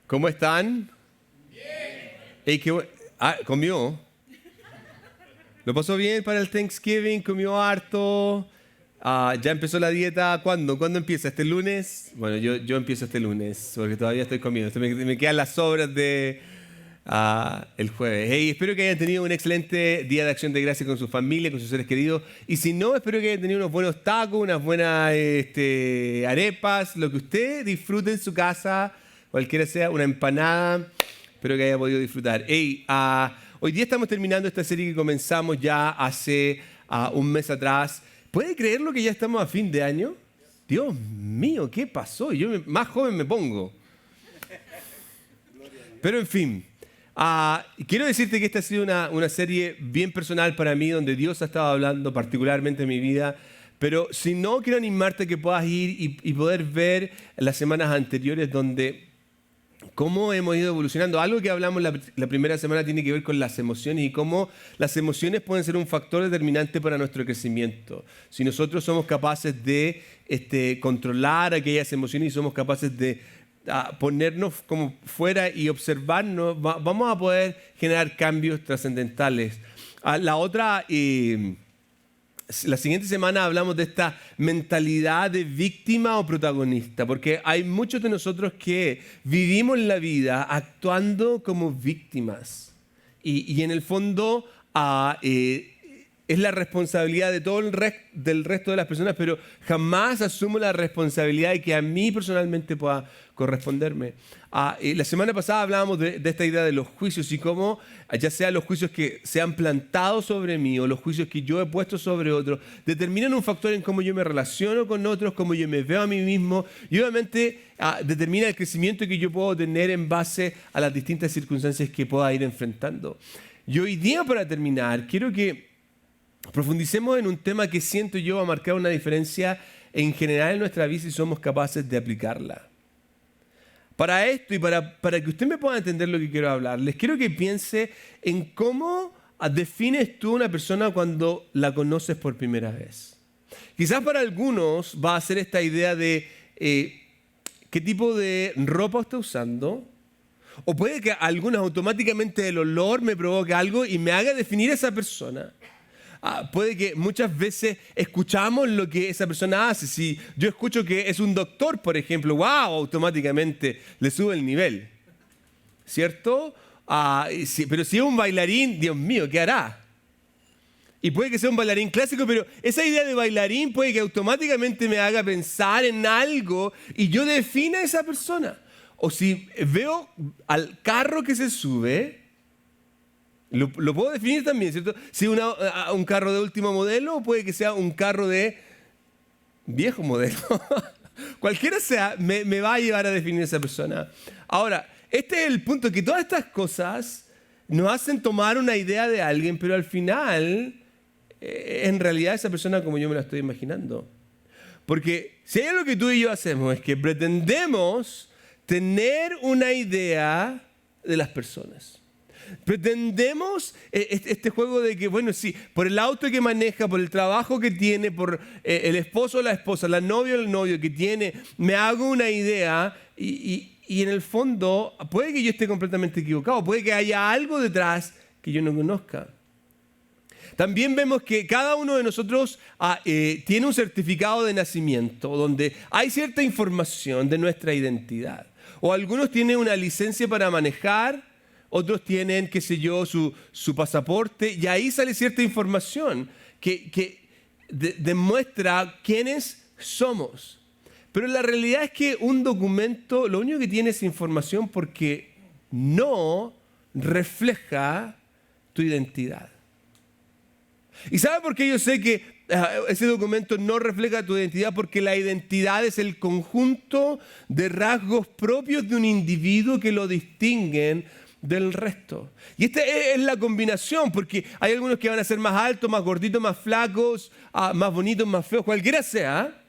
¿Cómo están? Hey, ¿comió? ¿Lo pasó bien para el Thanksgiving? ¿Comió harto? ¿Ya empezó la dieta? ¿Cuándo? ¿Cuándo empieza? ¿Este lunes? Bueno, yo empiezo este lunes, porque todavía estoy comiendo. Me quedan las sobras de el jueves. Hey, espero que hayan tenido un excelente Día de Acción de Gracias con su familia, con sus seres queridos. Y si no, espero que hayan tenido unos buenos tacos, unas buenas arepas, lo que usted disfrute en su casa, cualquiera sea, una empanada. Espero que haya podido disfrutar. Hey, hoy día estamos terminando esta serie que comenzamos ya hace un mes atrás. ¿Puede creerlo que ya estamos a fin de año? Dios mío, ¿qué pasó? Más joven me pongo. Pero en fin, quiero decirte que esta ha sido una serie bien personal para mí, donde Dios ha estado hablando particularmente en mi vida. Pero si no, quiero animarte a que puedas ir y poder ver las semanas anteriores donde cómo hemos ido evolucionando. Algo que hablamos la primera semana tiene que ver con las emociones y cómo las emociones pueden ser un factor determinante para nuestro crecimiento. Si nosotros somos capaces de controlar aquellas emociones y somos capaces de ponernos como fuera y observarnos, vamos a poder generar cambios trascendentales. La siguiente semana hablamos de esta mentalidad de víctima o protagonista, porque hay muchos de nosotros que vivimos la vida actuando como víctimas y en el fondo es la responsabilidad de todo del resto de las personas, pero jamás asumo la responsabilidad de que a mí personalmente pueda corresponderme. La semana pasada hablábamos de esta idea de los juicios y cómo, ya sea los juicios que se han plantado sobre mí o los juicios que yo he puesto sobre otros, determinan un factor en cómo yo me relaciono con otros, cómo yo me veo a mí mismo y obviamente determina el crecimiento que yo puedo tener en base a las distintas circunstancias que pueda ir enfrentando. Y hoy día, para terminar, quiero que profundicemos en un tema que siento yo va a marcar una diferencia en general en nuestra vida si somos capaces de aplicarla. Para esto y para que usted me pueda entender lo que quiero hablar, les quiero que piense en cómo defines tú a una persona cuando la conoces por primera vez. Quizás para algunos va a ser esta idea de qué tipo de ropa está usando, o puede que a algunos automáticamente el olor me provoque algo y me haga definir a esa persona. Puede que muchas veces escuchamos lo que esa persona hace. Si yo escucho que es un doctor, por ejemplo, ¡wow!, automáticamente le sube el nivel, ¿cierto? Pero si es un bailarín, Dios mío, ¿qué hará? Y puede que sea un bailarín clásico, pero esa idea de bailarín puede que automáticamente me haga pensar en algo y yo defina a esa persona. O si veo al carro que se sube, lo puedo definir también, ¿cierto? Si un carro de último modelo o puede que sea un carro de viejo modelo. Cualquiera sea, me va a llevar a definir esa persona. Ahora, este es el punto, que todas estas cosas nos hacen tomar una idea de alguien, pero al final, en realidad esa persona como yo me la estoy imaginando. Porque si hay algo que tú y yo hacemos es que pretendemos tener una idea de las personas. Pretendemos este juego de que, bueno, sí, por el auto que maneja, por el trabajo que tiene, por el esposo o la esposa, la novia o el novio que tiene, me hago una idea y en el fondo puede que yo esté completamente equivocado, puede que haya algo detrás que yo no conozca. También vemos que cada uno de nosotros tiene un certificado de nacimiento donde hay cierta información de nuestra identidad. O algunos tienen una licencia para manejar, otros tienen, qué sé yo, su pasaporte, y ahí sale cierta información que demuestra quiénes somos. Pero la realidad es que un documento lo único que tiene es información porque no refleja tu identidad. ¿Y sabe por qué yo sé que ese documento no refleja tu identidad? Porque la identidad es el conjunto de rasgos propios de un individuo que lo distinguen del resto. Y esta es la combinación, porque hay algunos que van a ser más altos, más gorditos, más flacos, más bonitos, más feos, cualquiera sea.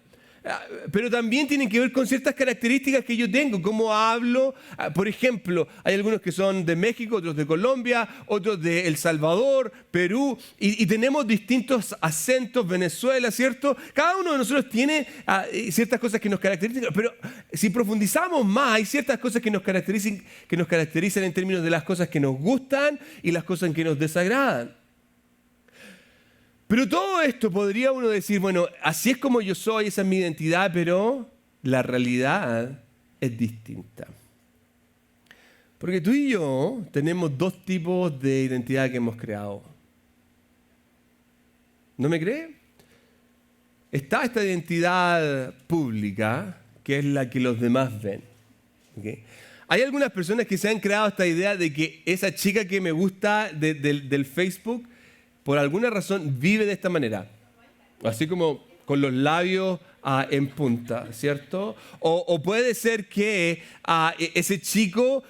pero también tienen que ver con ciertas características que yo tengo, cómo hablo. Por ejemplo, hay algunos que son de México, otros de Colombia, otros de El Salvador, Perú, y tenemos distintos acentos, Venezuela, ¿cierto? Cada uno de nosotros tiene ciertas cosas que nos caracterizan, pero si profundizamos más, hay ciertas cosas que nos caracterizan en términos de las cosas que nos gustan y las cosas que nos desagradan. Pero todo esto podría uno decir, bueno, así es como yo soy, esa es mi identidad, pero la realidad es distinta. Porque tú y yo tenemos dos tipos de identidad que hemos creado. ¿No me cree? Está esta identidad pública, que es la que los demás ven. ¿Okay? Hay algunas personas que se han creado esta idea de que esa chica que me gusta del Facebook, por alguna razón vive de esta manera, así como con los labios en punta, ¿cierto? O puede ser que ese chico,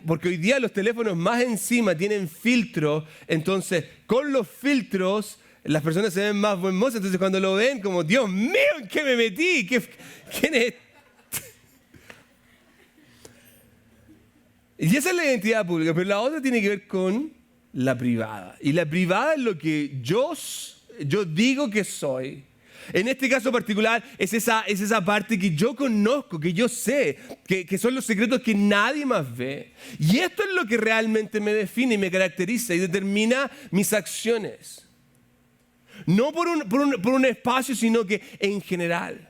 porque hoy día los teléfonos más encima tienen filtros, entonces con los filtros las personas se ven más hermosas, entonces cuando lo ven como, Dios mío, ¿en qué me metí? ¿Quién es? Y esa es la identidad pública, pero la otra tiene que ver con la privada. Y la privada es lo que yo digo que soy. En este caso particular es esa parte que yo conozco, que yo sé, que son los secretos que nadie más ve. Y esto es lo que realmente me define y me caracteriza y determina mis acciones. No por un espacio, sino que en general.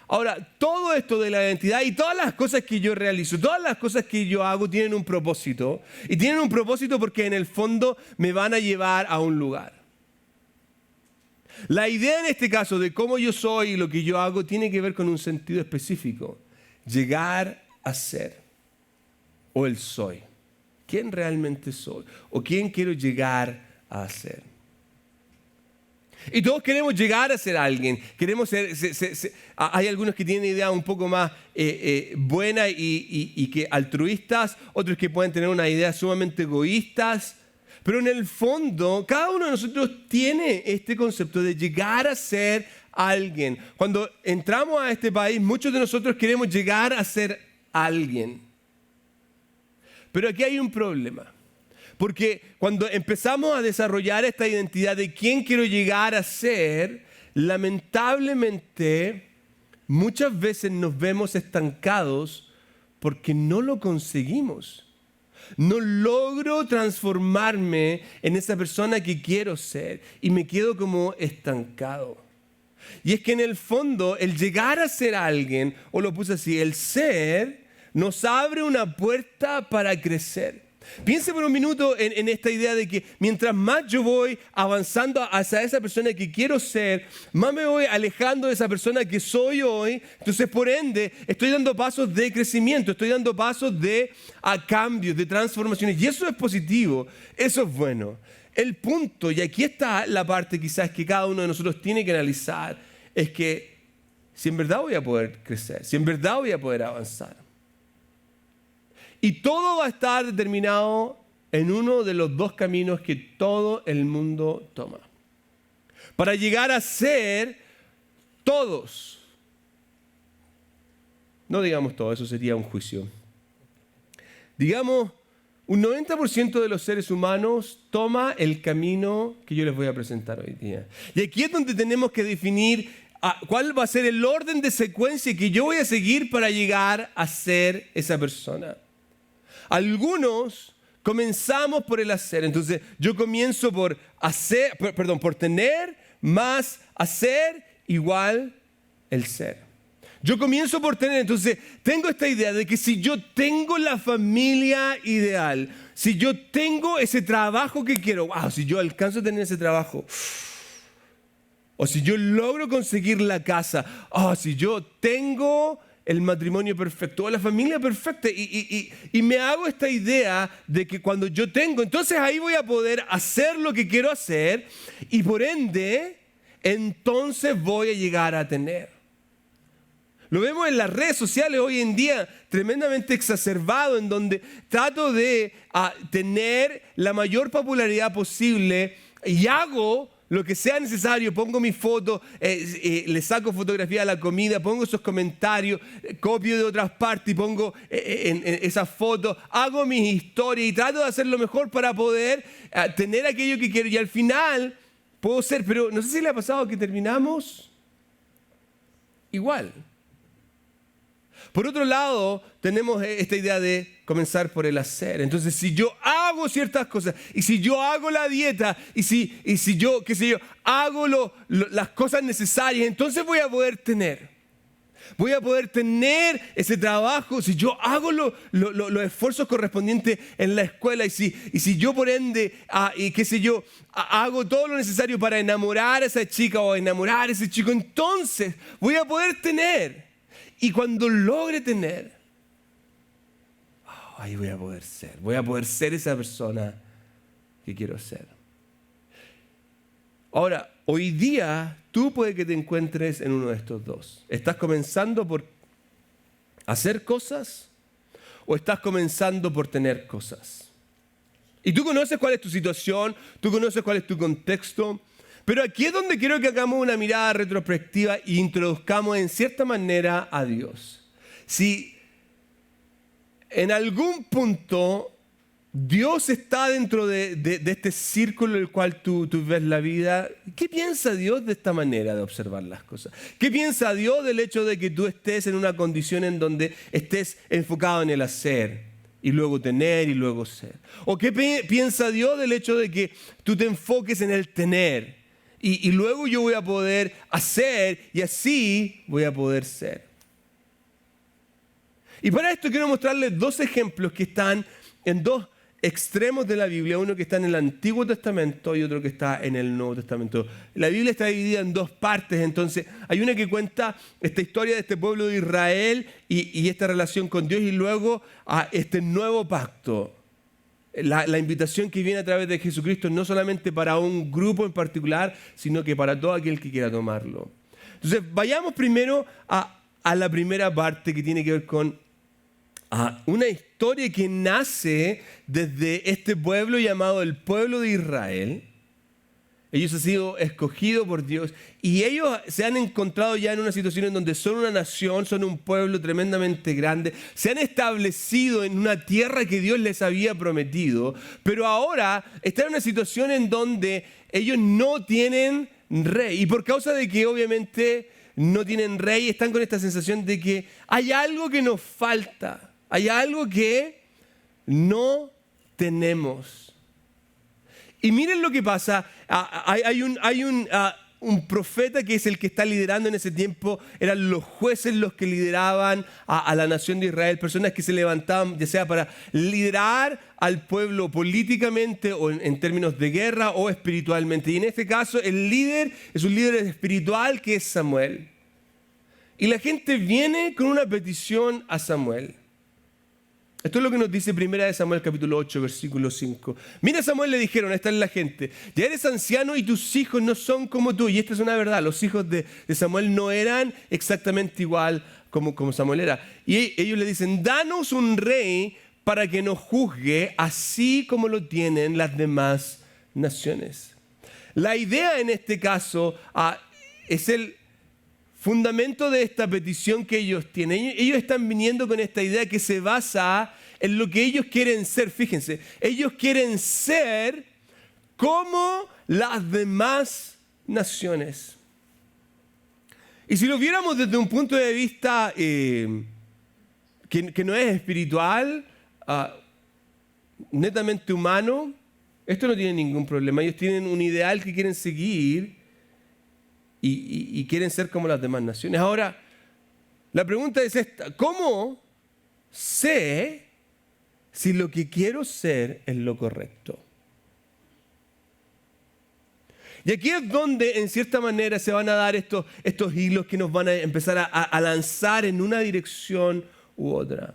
Ahora, todo esto de la identidad y todas las cosas que yo realizo, todas las cosas que yo hago tienen un propósito. Y tienen un propósito porque en el fondo me van a llevar a un lugar. La idea en este caso de cómo yo soy y lo que yo hago tiene que ver con un sentido específico. Llegar a ser. O el soy. ¿Quién realmente soy? O quién quiero llegar a ser. Y todos queremos llegar a ser alguien. Queremos ser. Hay algunos que tienen ideas un poco más buenas y que altruistas, otros que pueden tener unas ideas sumamente egoístas. Pero en el fondo, cada uno de nosotros tiene este concepto de llegar a ser alguien. Cuando entramos a este país, muchos de nosotros queremos llegar a ser alguien. Pero aquí hay un problema. Porque cuando empezamos a desarrollar esta identidad de quién quiero llegar a ser, lamentablemente muchas veces nos vemos estancados porque no lo conseguimos. No logro transformarme en esa persona que quiero ser y me quedo como estancado. Y es que en el fondo el llegar a ser alguien, o lo puse así, el ser nos abre una puerta para crecer. Piense por un minuto en esta idea de que mientras más yo voy avanzando hacia esa persona que quiero ser, más me voy alejando de esa persona que soy hoy. Entonces, por ende, estoy dando pasos de crecimiento, estoy dando pasos de cambios, de transformaciones. Y eso es positivo, eso es bueno. El punto, y aquí está la parte quizás que cada uno de nosotros tiene que analizar, es que si en verdad voy a poder crecer, si en verdad voy a poder avanzar. Y todo va a estar determinado en uno de los dos caminos que todo el mundo toma. Para llegar a ser todos. No digamos todos, eso sería un juicio. Digamos, un 90% de los seres humanos toma el camino que yo les voy a presentar hoy día. Y aquí es donde tenemos que definir cuál va a ser el orden de secuencia que yo voy a seguir para llegar a ser esa persona. Algunos comenzamos por el hacer. Entonces, yo comienzo por tener más hacer igual el ser. Yo comienzo por tener, entonces, tengo esta idea de que si yo tengo la familia ideal, si yo tengo ese trabajo que quiero, si yo alcanzo a tener ese trabajo, o si yo logro conseguir la casa, si yo tengo el matrimonio perfecto o la familia perfecta y me hago esta idea de que cuando yo tengo, entonces ahí voy a poder hacer lo que quiero hacer y por ende, entonces voy a llegar a tener. Lo vemos en las redes sociales hoy en día tremendamente exacerbado, en donde trato de tener la mayor popularidad posible y hago lo que sea necesario, pongo mi foto, le saco fotografía a la comida, pongo esos comentarios, copio de otras partes y pongo en esas fotos, hago mis historias y trato de hacer lo mejor para poder tener aquello que quiero. Y al final puedo ser, pero no sé si le ha pasado que terminamos igual. Por otro lado, tenemos esta idea de comenzar por el hacer. Entonces, si yo hago ciertas cosas, y si yo hago la dieta, y si yo, qué sé yo, hago las cosas necesarias, entonces voy a poder tener. Voy a poder tener ese trabajo si yo hago los esfuerzos correspondientes en la escuela y si yo por ende, y qué sé yo, hago todo lo necesario para enamorar a esa chica o enamorar a ese chico, entonces voy a poder tener. Y cuando logre tener, ahí voy a poder ser esa persona que quiero ser. Ahora, hoy día tú puede que te encuentres en uno de estos dos. ¿Estás comenzando por hacer cosas o estás comenzando por tener cosas? Y tú conoces cuál es tu situación, tú conoces cuál es tu contexto, pero aquí es donde quiero que hagamos una mirada retrospectiva e introduzcamos en cierta manera a Dios. Si en algún punto Dios está dentro de este círculo en el cual tú ves la vida, ¿qué piensa Dios de esta manera de observar las cosas? ¿Qué piensa Dios del hecho de que tú estés en una condición en donde estés enfocado en el hacer y luego tener y luego ser? ¿O qué piensa Dios del hecho de que tú te enfoques en el tener y luego yo voy a poder hacer y así voy a poder ser? Y para esto quiero mostrarles dos ejemplos que están en dos extremos de la Biblia, uno que está en el Antiguo Testamento y otro que está en el Nuevo Testamento. La Biblia está dividida en dos partes, entonces hay una que cuenta esta historia de este pueblo de Israel y esta relación con Dios y luego a este nuevo pacto. La invitación que viene a través de Jesucristo no solamente para un grupo en particular, sino que para todo aquel que quiera tomarlo. Entonces vayamos primero a la primera parte que tiene que ver con una historia que nace desde este pueblo llamado el pueblo de Israel. Ellos han sido escogidos por Dios y ellos se han encontrado ya en una situación en donde son una nación, son un pueblo tremendamente grande, se han establecido en una tierra que Dios les había prometido, pero ahora están en una situación en donde ellos no tienen rey y por causa de que obviamente no tienen rey, están con esta sensación de que hay algo que nos falta. Hay algo que no tenemos. Y miren lo que pasa. Hay un profeta que es el que está liderando en ese tiempo. Eran los jueces los que lideraban a la nación de Israel. Personas que se levantaban ya sea para liderar al pueblo políticamente o en términos de guerra o espiritualmente. Y en este caso el líder es un líder espiritual que es Samuel. Y la gente viene con una petición a Samuel. Esto es lo que nos dice 1 Samuel capítulo 8, versículo 5. Mira, Samuel le dijeron, esta es la gente, ya eres anciano y tus hijos no son como tú. Y esta es una verdad, los hijos de Samuel no eran exactamente igual como Samuel era. Y ellos le dicen, danos un rey para que nos juzgue así como lo tienen las demás naciones. La idea en este caso es el fundamento de esta petición que ellos tienen. Ellos están viniendo con esta idea que se basa en lo que ellos quieren ser. Fíjense, ellos quieren ser como las demás naciones. Y si lo viéramos desde un punto de vista que no es espiritual, netamente humano, esto no tiene ningún problema. Ellos tienen un ideal que quieren seguir y quieren ser como las demás naciones. Ahora, la pregunta es esta: ¿cómo sé si lo que quiero ser es lo correcto? Y aquí es donde, en cierta manera, se van a dar estos hilos que nos van a empezar a lanzar en una dirección u otra.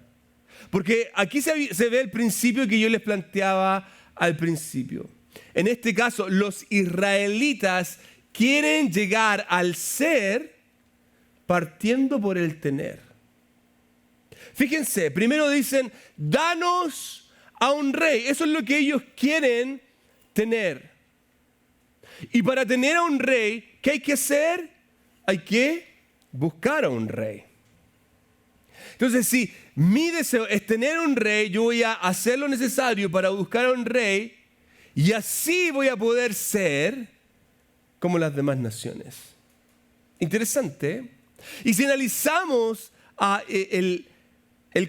Porque aquí se ve el principio que yo les planteaba al principio. En este caso, los israelitas quieren llegar al ser partiendo por el tener. Fíjense, primero dicen, danos a un rey. Eso es lo que ellos quieren tener. Y para tener a un rey, ¿qué hay que hacer? Hay que buscar a un rey. Entonces, si mi deseo es tener un rey, yo voy a hacer lo necesario para buscar a un rey y así voy a poder ser como las demás naciones. Interesante, ¿eh? Y si analizamos el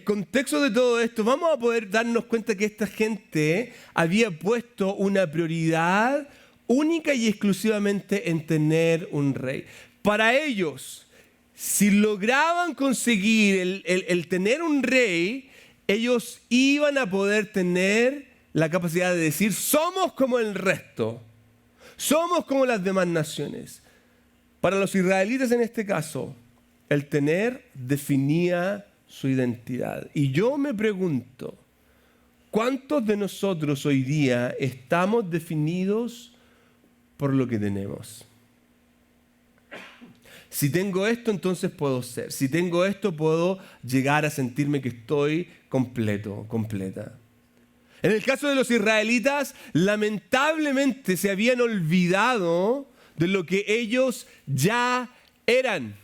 contexto de todo esto, vamos a poder darnos cuenta que esta gente había puesto una prioridad única y exclusivamente en tener un rey. Para ellos, si lograban conseguir el tener un rey, ellos iban a poder tener la capacidad de decir, somos como el resto, somos como las demás naciones. Para los israelitas en este caso, el tener definía su identidad. Y yo me pregunto, ¿cuántos de nosotros hoy día estamos definidos por lo que tenemos? Si tengo esto, entonces puedo ser. Si tengo esto, puedo llegar a sentirme que estoy completo, completa. En el caso de los israelitas, lamentablemente se habían olvidado de lo que ellos ya eran.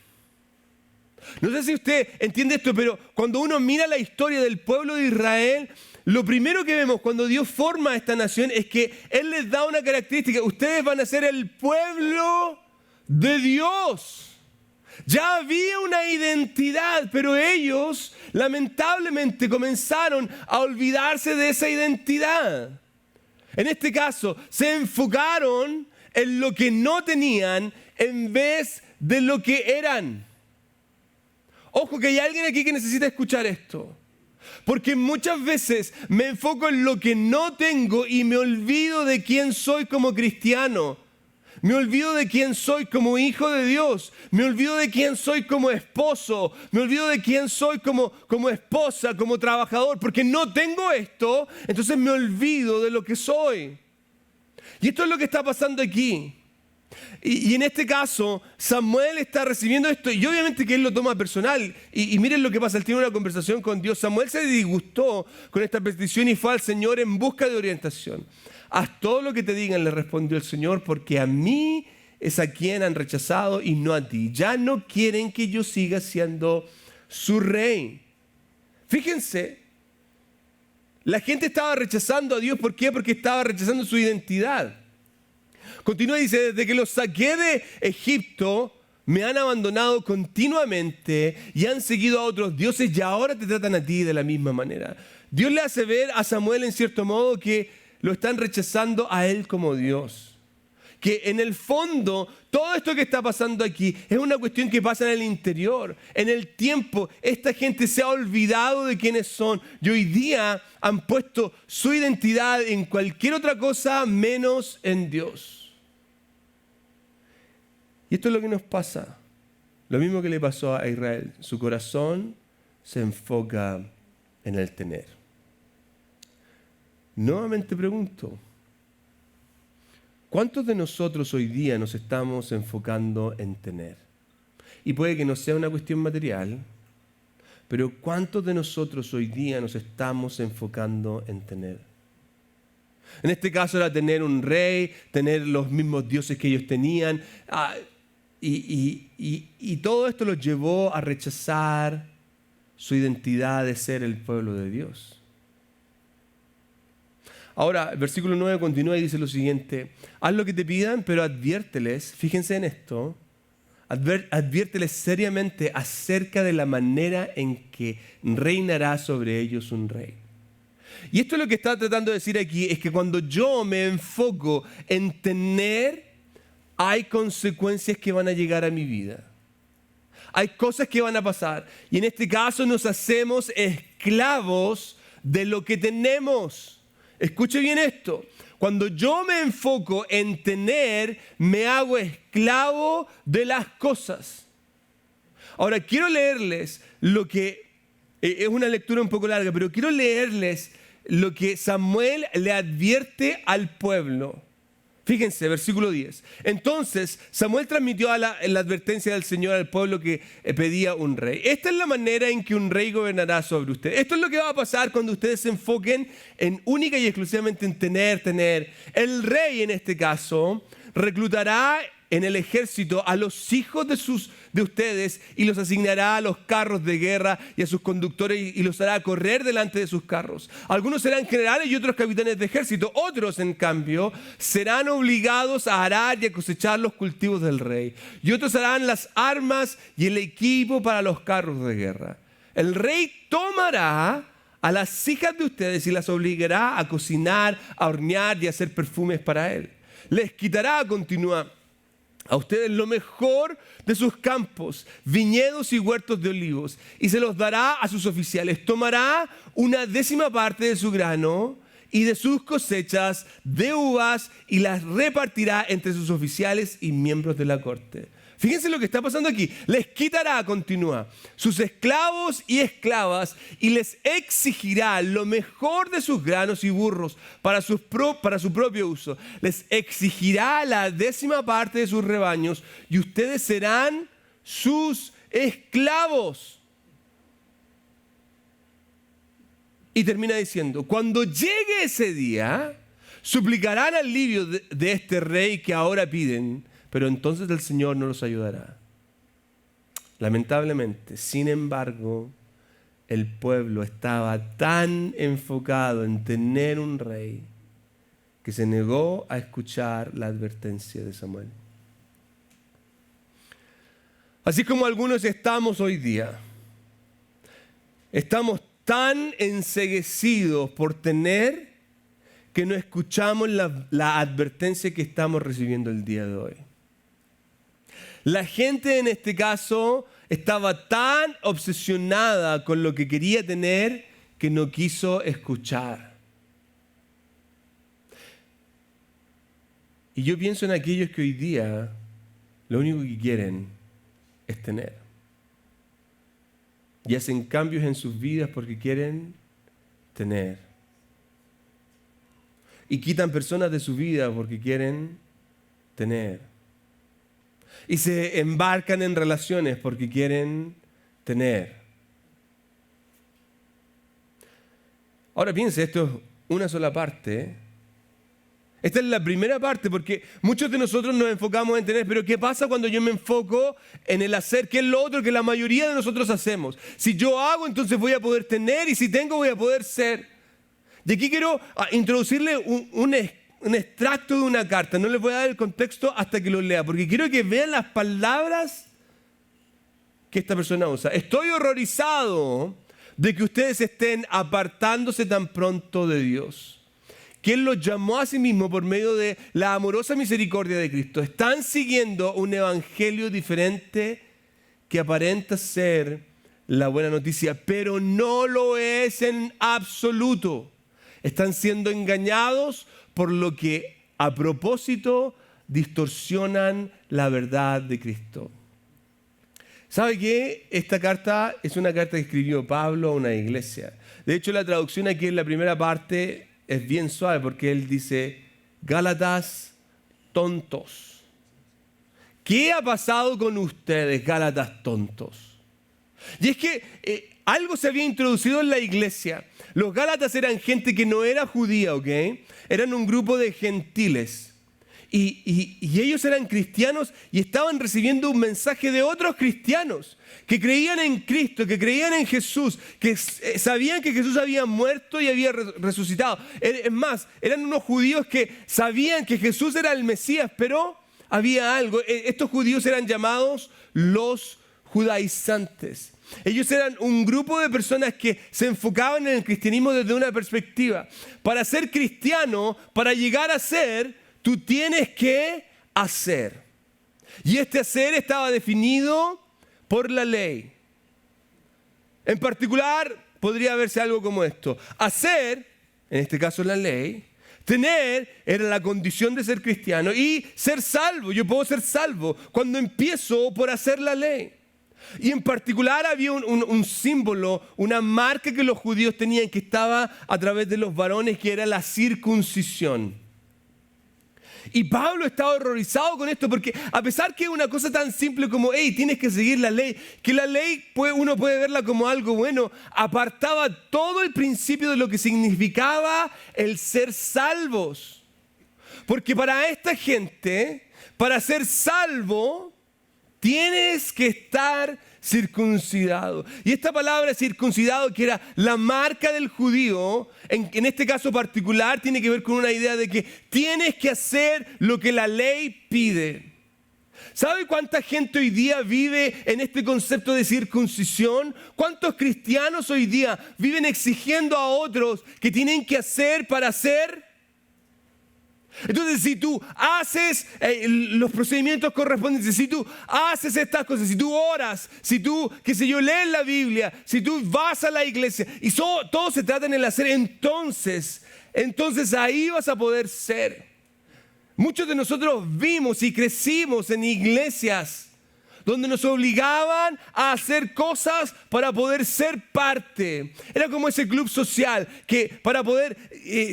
No sé si usted entiende esto, pero cuando uno mira la historia del pueblo de Israel, lo primero que vemos cuando Dios forma a esta nación es que Él les da una característica. Ustedes van a ser el pueblo de Dios. Ya había una identidad, pero ellos lamentablemente comenzaron a olvidarse de esa identidad. En este caso, se enfocaron en lo que no tenían en vez de lo que eran. Ojo, que hay alguien aquí que necesita escuchar esto. Porque muchas veces me enfoco en lo que no tengo y me olvido de quién soy como cristiano. Me olvido de quién soy como hijo de Dios. Me olvido de quién soy como esposo. Me olvido de quién soy como esposa, como trabajador. Porque no tengo esto, entonces me olvido de lo que soy. Y esto es lo que está pasando aquí. Y en este caso, Samuel está recibiendo esto y obviamente que él lo toma personal. Y miren lo que pasa, él tiene una conversación con Dios. Samuel se disgustó con esta petición y fue al Señor en busca de orientación. Haz todo lo que te digan, le respondió el Señor, porque a mí es a quien han rechazado y no a ti. Ya no quieren que yo siga siendo su rey. Fíjense, la gente estaba rechazando a Dios. ¿Por qué? Porque estaba rechazando su identidad. Continúa y dice, desde que los saqué de Egipto, me han abandonado continuamente y han seguido a otros dioses y ahora te tratan a ti de la misma manera. Dios le hace ver a Samuel en cierto modo que lo están rechazando a él como Dios. Que en el fondo, todo esto que está pasando aquí es una cuestión que pasa en el interior. En el tiempo, esta gente se ha olvidado de quiénes son y hoy día han puesto su identidad en cualquier otra cosa menos en Dios. Y esto es lo que nos pasa. Lo mismo que le pasó a Israel. Su corazón se enfoca en el tener. Nuevamente pregunto, ¿cuántos de nosotros hoy día nos estamos enfocando en tener? Y puede que no sea una cuestión material, pero ¿cuántos de nosotros hoy día nos estamos enfocando en tener? En este caso era tener un rey, tener los mismos dioses que ellos tenían, y todo esto los llevó a rechazar su identidad de ser el pueblo de Dios. Ahora, el versículo 9 continúa y dice lo siguiente: haz lo que te pidan, pero adviérteles, fíjense en esto, adviérteles seriamente acerca de la manera en que reinará sobre ellos un rey. Y esto es lo que está tratando de decir aquí, es que cuando yo me enfoco en tener, hay consecuencias que van a llegar a mi vida. Hay cosas que van a pasar. Y en este caso nos hacemos esclavos de lo que tenemos. Escuche bien esto. Cuando yo me enfoco en tener, me hago esclavo de las cosas. Ahora, quiero leerles lo que, es una lectura un poco larga, pero quiero leerles lo que Samuel le advierte al pueblo. Fíjense, versículo 10. Entonces Samuel transmitió la advertencia del Señor al pueblo que pedía un rey. Esta es la manera en que un rey gobernará sobre ustedes. Esto es lo que va a pasar cuando ustedes se enfoquen en única y exclusivamente en tener. El rey, en este caso, reclutará en el ejército a los hijos de ustedes y los asignará a los carros de guerra y a sus conductores y los hará correr delante de sus carros. Algunos serán generales y otros capitanes de ejército. Otros, en cambio, serán obligados a arar y a cosechar los cultivos del rey. Y otros harán las armas y el equipo para los carros de guerra. El rey tomará a las hijas de ustedes y las obligará a cocinar, a hornear y a hacer perfumes para él. Les quitará, continúa, a ustedes lo mejor de sus campos, viñedos y huertos de olivos, y se los dará a sus oficiales. Tomará 1/10 parte de su grano y de sus cosechas de uvas y las repartirá entre sus oficiales y miembros de la corte. Fíjense lo que está pasando aquí. Les quitará, continúa, sus esclavos y esclavas y les exigirá lo mejor de sus granos y burros para su propio uso. Les exigirá la 10ª parte de sus rebaños y ustedes serán sus esclavos. Y termina diciendo, cuando llegue ese día, suplicarán alivio de este rey que ahora piden, pero entonces el Señor no los ayudará. Lamentablemente, sin embargo, el pueblo estaba tan enfocado en tener un rey que se negó a escuchar la advertencia de Samuel. Así como algunos estamos hoy día, estamos tan enceguecidos por tener que no escuchamos la advertencia que estamos recibiendo el día de hoy. La gente en este caso estaba tan obsesionada con lo que quería tener que no quiso escuchar. Y yo pienso en aquellos que hoy día lo único que quieren es tener. Y hacen cambios en sus vidas porque quieren tener. Y quitan personas de su vida porque quieren tener. Y se embarcan en relaciones porque quieren tener. Ahora piense, esto es una sola parte. Esta es la primera parte porque muchos de nosotros nos enfocamos en tener, pero ¿qué pasa cuando yo me enfoco en el hacer? ¿Qué es lo otro que la mayoría de nosotros hacemos? Si yo hago, entonces voy a poder tener, y si tengo, voy a poder ser. Y aquí quiero introducirle un extracto de una carta. No les voy a dar el contexto hasta que lo lea, porque quiero que vean las palabras que esta persona usa. Estoy horrorizado de que ustedes estén apartándose tan pronto de Dios, que Él los llamó a sí mismo por medio de la amorosa misericordia de Cristo. Están siguiendo un evangelio diferente que aparenta ser la buena noticia, pero no lo es en absoluto. Están siendo engañados por lo que a propósito distorsionan la verdad de Cristo. ¿Sabe qué? Esta carta es una carta que escribió Pablo a una iglesia. De hecho, la traducción aquí en la primera parte es bien suave porque él dice, Gálatas tontos. ¿Qué ha pasado con ustedes, Gálatas tontos? Y es que algo se había introducido en la iglesia. Los Gálatas eran gente que no era judía, ¿ok? Eran un grupo de gentiles. Y ellos eran cristianos y estaban recibiendo un mensaje de otros cristianos que creían en Cristo, que creían en Jesús, que sabían que Jesús había muerto y había resucitado. Es más, eran unos judíos que sabían que Jesús era el Mesías, pero había algo. Estos judíos eran llamados los judaizantes. Ellos eran un grupo de personas que se enfocaban en el cristianismo desde una perspectiva. Para ser cristiano, para llegar a ser, tú tienes que hacer. Y este hacer estaba definido por la ley. En particular, podría verse algo como esto. Hacer, en este caso la ley. Tener era la condición de ser cristiano. Y ser salvo, yo puedo ser salvo cuando empiezo por hacer la ley. Y en particular había un símbolo, una marca que los judíos tenían que estaba a través de los varones, que era la circuncisión. Y Pablo estaba horrorizado con esto porque a pesar que es una cosa tan simple como, hey, tienes que seguir la ley, que la ley uno puede verla como algo bueno, apartaba todo el principio de lo que significaba el ser salvos. Porque para esta gente, para ser salvo, tienes que estar circuncidado. Y esta palabra circuncidado, que era la marca del judío, en este caso particular, tiene que ver con una idea de que tienes que hacer lo que la ley pide. ¿Sabe cuánta gente hoy día vive en este concepto de circuncisión? ¿Cuántos cristianos hoy día viven exigiendo a otros que tienen que hacer para hacer? Entonces, si tú haces los procedimientos correspondientes, si tú haces estas cosas, si tú oras, si tú, lees la Biblia, si tú vas a la iglesia, y todo se trata en el hacer, entonces ahí vas a poder ser. Muchos de nosotros vimos y crecimos en iglesias donde nos obligaban a hacer cosas para poder ser parte. Era como ese club social que para poder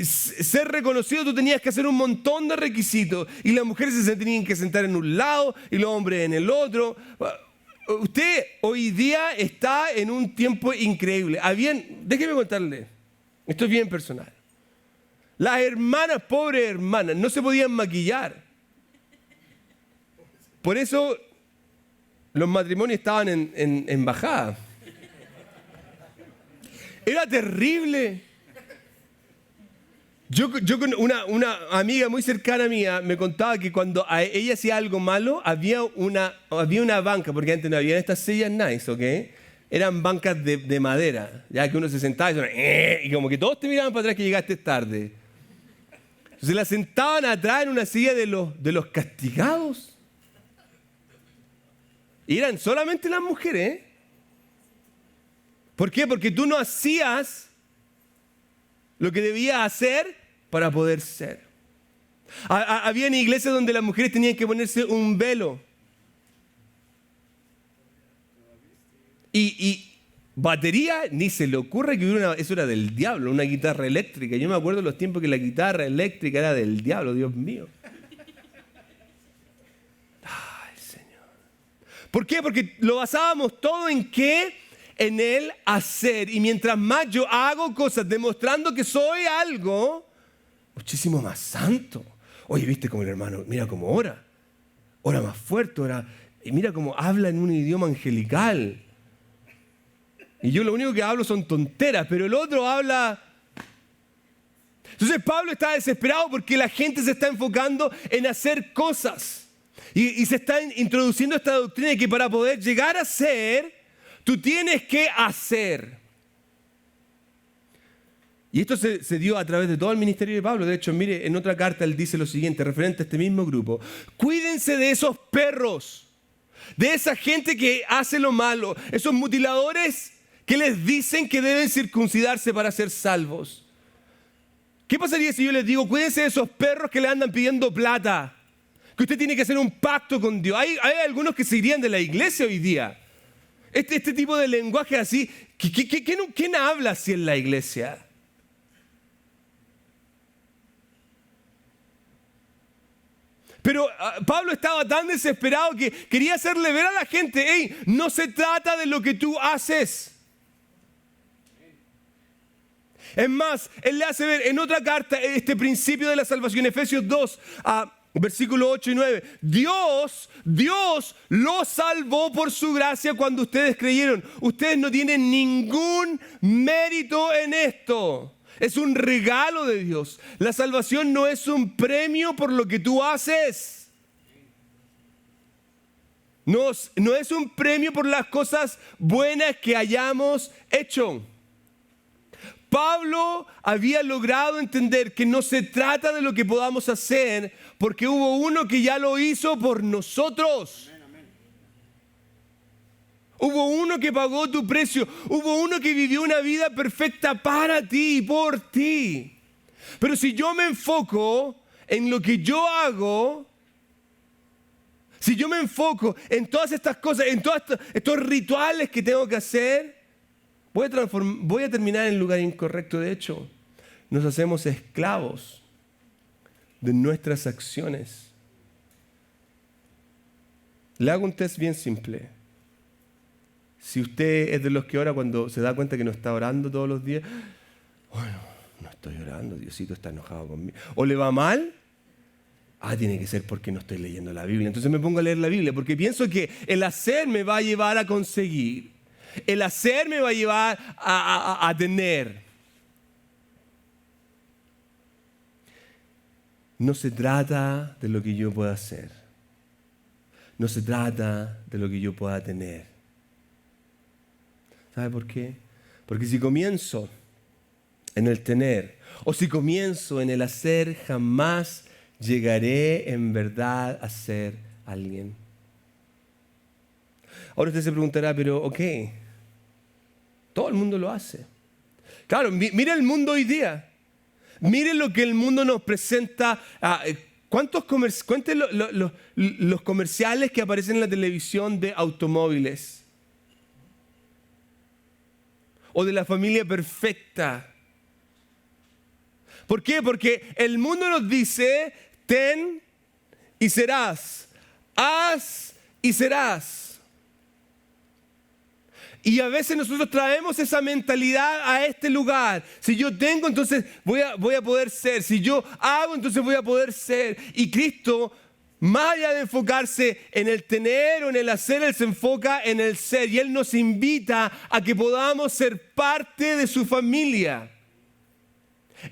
ser reconocido tú tenías que hacer un montón de requisitos y las mujeres se tenían que sentar en un lado y los hombres en el otro. Usted hoy día está en un tiempo increíble. Déjeme contarle, esto es bien personal. Las hermanas, pobres hermanas, no se podían maquillar. Por eso los matrimonios estaban en bajada. Era terrible. Yo con una amiga muy cercana mía me contaba que cuando a ella hacía algo malo, había una banca, porque antes no había estas sillas nice, ¿ok? Eran bancas de madera, ya que uno se sentaba y como que todos te miraban para atrás que llegaste tarde. Se la sentaban atrás en una silla de los castigados. Y eran solamente las mujeres. ¿Por qué? Porque tú no hacías lo que debías hacer para poder ser. Había iglesias donde las mujeres tenían que ponerse un velo. Y batería, ni se le ocurre que eso era del diablo, una guitarra eléctrica. Yo me acuerdo de los tiempos que la guitarra eléctrica era del diablo, Dios mío. Ay, Señor. ¿Por qué? Porque lo basábamos todo en qué, en el hacer. Y mientras más yo hago cosas demostrando que soy algo muchísimo más santo. Oye, ¿viste cómo el hermano? Mira cómo ora. Ora más fuerte, y mira cómo habla en un idioma angelical. Y yo lo único que hablo son tonteras, pero el otro habla. Entonces Pablo está desesperado porque la gente se está enfocando en hacer cosas. Y se está introduciendo esta doctrina de que para poder llegar a ser, tú tienes que hacer. Y esto se dio a través de todo el ministerio de Pablo. De hecho, mire, en otra carta él dice lo siguiente, referente a este mismo grupo. Cuídense de esos perros, de esa gente que hace lo malo, esos mutiladores que les dicen que deben circuncidarse para ser salvos. ¿Qué pasaría si yo les digo, cuídense de esos perros que le andan pidiendo plata? Que usted tiene que hacer un pacto con Dios. Hay algunos que se irían de la iglesia hoy día. Este tipo de lenguaje así, ¿quién habla así en la iglesia? Pero Pablo estaba tan desesperado que quería hacerle ver a la gente, hey, no se trata de lo que tú haces. Es más, él le hace ver en otra carta este principio de la salvación, Efesios 2, versículos 8 y 9. Dios los salvó por su gracia cuando ustedes creyeron. Ustedes no tienen ningún mérito en esto. Es un regalo de Dios. La salvación no es un premio por lo que tú haces. No es un premio por las cosas buenas que hayamos hecho. Pablo había logrado entender que no se trata de lo que podamos hacer, porque hubo uno que ya lo hizo por nosotros. Hubo uno que pagó tu precio. Hubo uno que vivió una vida perfecta para ti y por ti. Pero si yo me enfoco en lo que yo hago, si yo me enfoco en todas estas cosas, en todos estos rituales que tengo que hacer, voy a terminar en el lugar incorrecto. De hecho, nos hacemos esclavos de nuestras acciones. Le hago un test bien simple. Si usted es de los que ora cuando se da cuenta que no está orando todos los días, bueno, no estoy orando, Diosito está enojado conmigo. O le va mal, tiene que ser porque no estoy leyendo la Biblia. Entonces me pongo a leer la Biblia porque pienso que el hacer me va a llevar a conseguir. El hacer me va a llevar a tener. No se trata de lo que yo pueda hacer. No se trata de lo que yo pueda tener. ¿Sabe por qué? Porque si comienzo en el tener o si comienzo en el hacer, jamás llegaré en verdad a ser alguien. Ahora usted se preguntará, pero todo el mundo lo hace. Claro, mire el mundo hoy día. Mire lo que el mundo nos presenta. Cuenten los comerciales que aparecen en la televisión de automóviles. O de la familia perfecta. ¿Por qué? Porque el mundo nos dice, ten y serás, haz y serás. Y a veces nosotros traemos esa mentalidad a este lugar. Si yo tengo, entonces voy a poder ser. Si yo hago, entonces voy a poder ser. Y Cristo, más allá de enfocarse en el tener o en el hacer, Él se enfoca en el ser. Y Él nos invita a que podamos ser parte de su familia.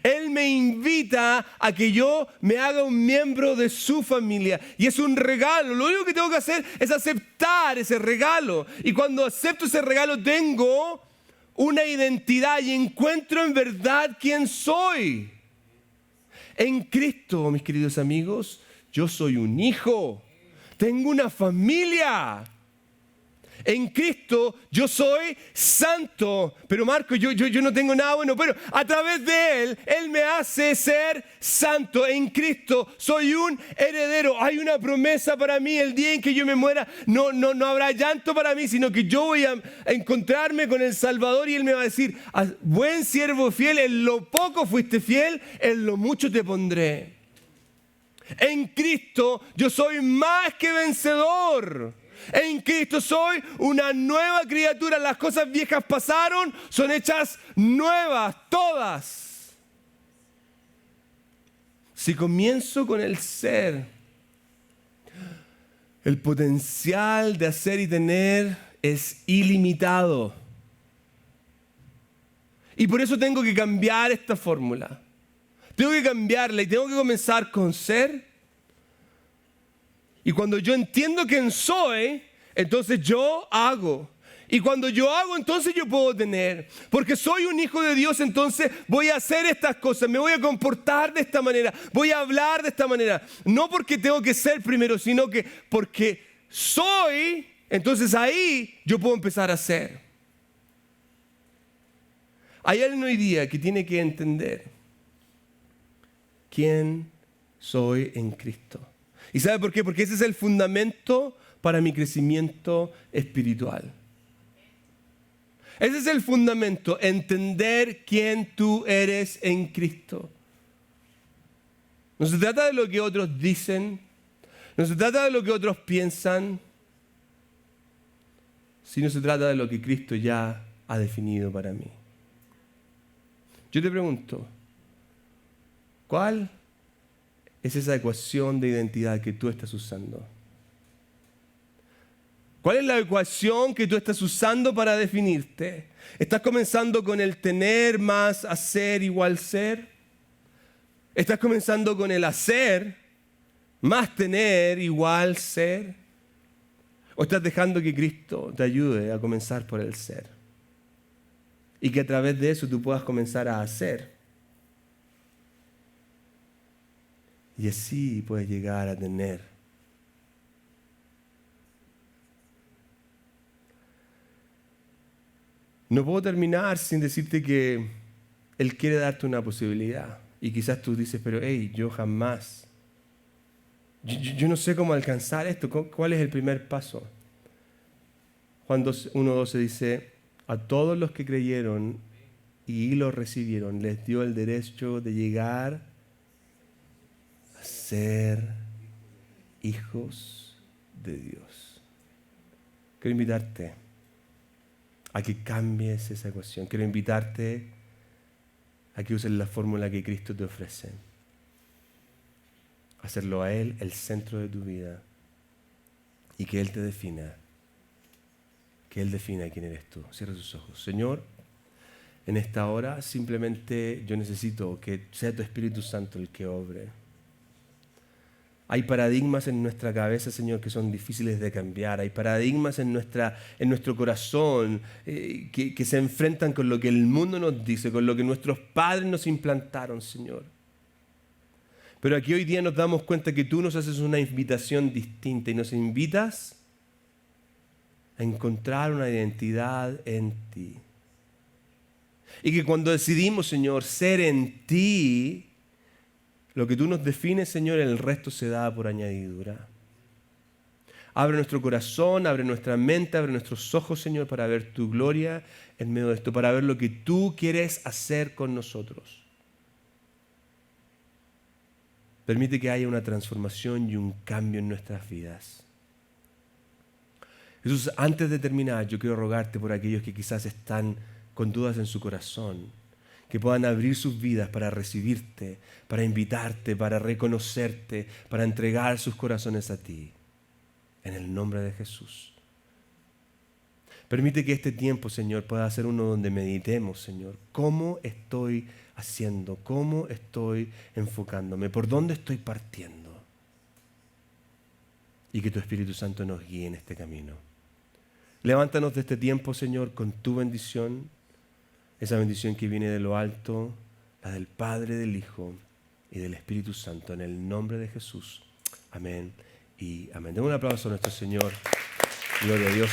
Él me invita a que yo me haga un miembro de su familia. Y es un regalo. Lo único que tengo que hacer es aceptar ese regalo. Y cuando acepto ese regalo, tengo una identidad y encuentro en verdad quién soy. En Cristo, mis queridos amigos, yo soy un hijo. Tengo una familia. En Cristo yo soy santo. Pero Marco, yo no tengo nada bueno. Pero a través de Él me hace ser santo. En Cristo soy un heredero. Hay una promesa para mí. El día en que yo me muera, no habrá llanto para mí, sino que yo voy a encontrarme con el Salvador y Él me va a decir, buen siervo fiel, en lo poco fuiste fiel, en lo mucho te pondré. En Cristo yo soy más que vencedor. En Cristo soy una nueva criatura. Las cosas viejas pasaron, son hechas nuevas, todas. Si comienzo con el ser, el potencial de hacer y tener es ilimitado. Y por eso tengo que cambiar esta fórmula. Tengo que cambiarla y tengo que comenzar con ser. Y cuando yo entiendo quién soy, entonces yo hago. Y cuando yo hago, entonces yo puedo tener. Porque soy un hijo de Dios, entonces voy a hacer estas cosas. Me voy a comportar de esta manera. Voy a hablar de esta manera. No porque tengo que ser primero, sino que porque soy, entonces ahí yo puedo empezar a ser. Hay alguien hoy día que tiene que entender quién soy en Cristo. ¿Y sabe por qué? Porque ese es el fundamento para mi crecimiento espiritual. Ese es el fundamento, entender quién tú eres en Cristo. No se trata de lo que otros dicen, no se trata de lo que otros piensan, sino se trata de lo que Cristo ya ha definido para mí. Yo te pregunto, ¿cuál es esa ecuación de identidad que tú estás usando? ¿Cuál es la ecuación que tú estás usando para definirte? ¿Estás comenzando con el tener más hacer igual ser? ¿Estás comenzando con el hacer más tener igual ser? ¿O estás dejando que Cristo te ayude a comenzar por el ser? Y que a través de eso tú puedas comenzar a hacer. Y así puedes llegar a tener. No puedo terminar sin decirte que Él quiere darte una posibilidad. Y quizás tú dices, pero yo jamás. Yo no sé cómo alcanzar esto. ¿Cuál es el primer paso? Juan 1:12 dice, a todos los que creyeron y lo recibieron, les dio el derecho de llegar a ser hijos de Dios. Quiero invitarte a que cambies esa ecuación. Quiero invitarte a que uses la fórmula que Cristo te ofrece. Hacerlo a Él el centro de tu vida y que Él te defina. Que Él defina quién eres tú. Cierra tus ojos. Señor, en esta hora simplemente yo necesito que sea tu Espíritu Santo el que obre. Hay paradigmas en nuestra cabeza, Señor, que son difíciles de cambiar. Hay paradigmas en nuestro corazón que se enfrentan con lo que el mundo nos dice, con lo que nuestros padres nos implantaron, Señor. Pero aquí hoy día nos damos cuenta que tú nos haces una invitación distinta y nos invitas a encontrar una identidad en ti. Y que cuando decidimos, Señor, ser en ti, lo que tú nos defines, Señor, el resto se da por añadidura. Abre nuestro corazón, abre nuestra mente, abre nuestros ojos, Señor, para ver tu gloria en medio de esto, para ver lo que tú quieres hacer con nosotros. Permite que haya una transformación y un cambio en nuestras vidas. Jesús, antes de terminar, yo quiero rogarte por aquellos que quizás están con dudas en su corazón, que puedan abrir sus vidas para recibirte, para invitarte, para reconocerte, para entregar sus corazones a ti. En el nombre de Jesús. Permite que este tiempo, Señor, pueda ser uno donde meditemos, Señor, cómo estoy haciendo, cómo estoy enfocándome, por dónde estoy partiendo. Y que tu Espíritu Santo nos guíe en este camino. Levántanos de este tiempo, Señor, con tu bendición. Esa bendición que viene de lo alto, la del Padre, del Hijo y del Espíritu Santo, en el nombre de Jesús. Amén y amén. Den un aplauso a nuestro Señor. Gloria a Dios.